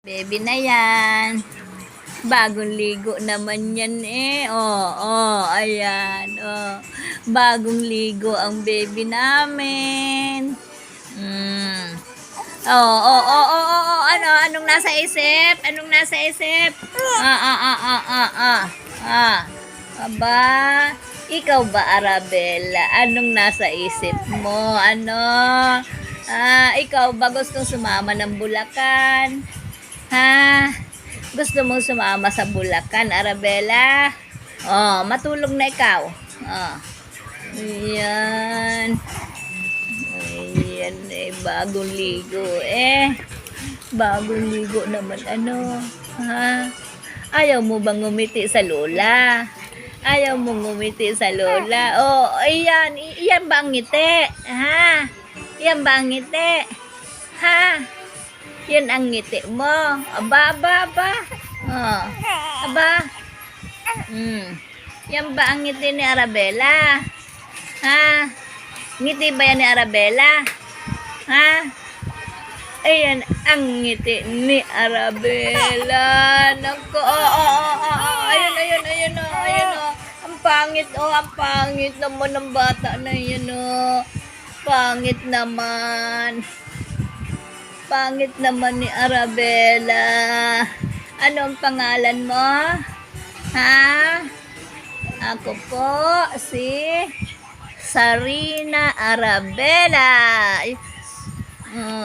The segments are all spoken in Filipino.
Baby na yan. Bagong ligo naman yan eh. Ayan. Bagong ligo ang baby namin. Anong nasa isip? Anong nasa isip? Aba, ikaw ba, Arabella? Anong nasa isip mo? Ikaw ba gustong sumama ng Bulacan? Gusto mong sumama sa Bulacan, Arabella? Matulog na ikaw. Ayan. Ayan eh, bagong ligo eh. Bagong ligo naman Ayaw mo bang ngumiti sa lola? Ayaw mo ngumiti sa lola? Ayan. Iyan ba ang ngiti? Iyan ba ang ngiti? Yan ang ngiti mo. Aba. Yan ba ang ngiti ni Arabella? Ngiti ba yan ni Arabella? Ayan ang ngiti ni Arabella. Naku, ayun. Ang pangit naman ng bata na yan, Pangit naman. Pangit naman ni Arabella. Ano ang pangalan mo? Ako po si Sarina Arabella.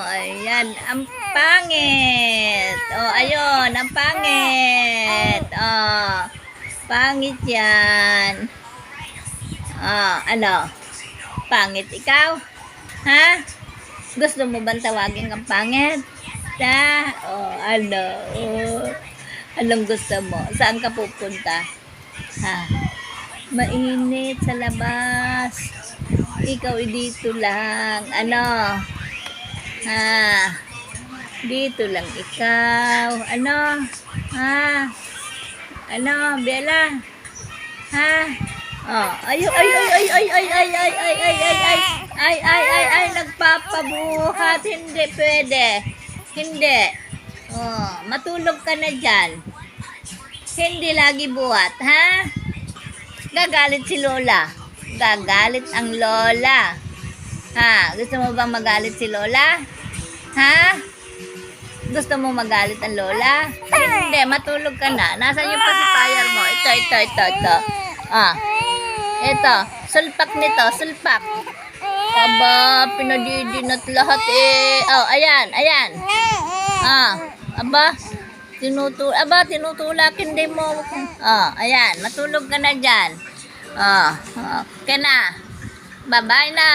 Ayan, ang pangit. Ayun, ang pangit. Pangit yan. Ano? Pangit ikaw? Gusto mo bang tawagin kang pangit? Anong gusto mo? Saan ka pupunta? Mainit sa labas. Ikaw dito lang. Dito lang ikaw. Bella? Nagpapabuhat. Hindi pwede. Hindi. Matulog ka na dyan. Hindi lagi buhat, Gagalit si Lola. Gagalit ang Lola. Gusto mo bang magalit si Lola? Gusto mo magalit ang Lola? Hindi, matulog ka na. Nasaan yung pacifier mo? Ito. Ito, sulpak nito, sulpak. Aba, pinadidinat lahat eh. Ayan. Tinutulakin din mo. Ayan, matulog ka na dyan. Okay na. Bye-bye na.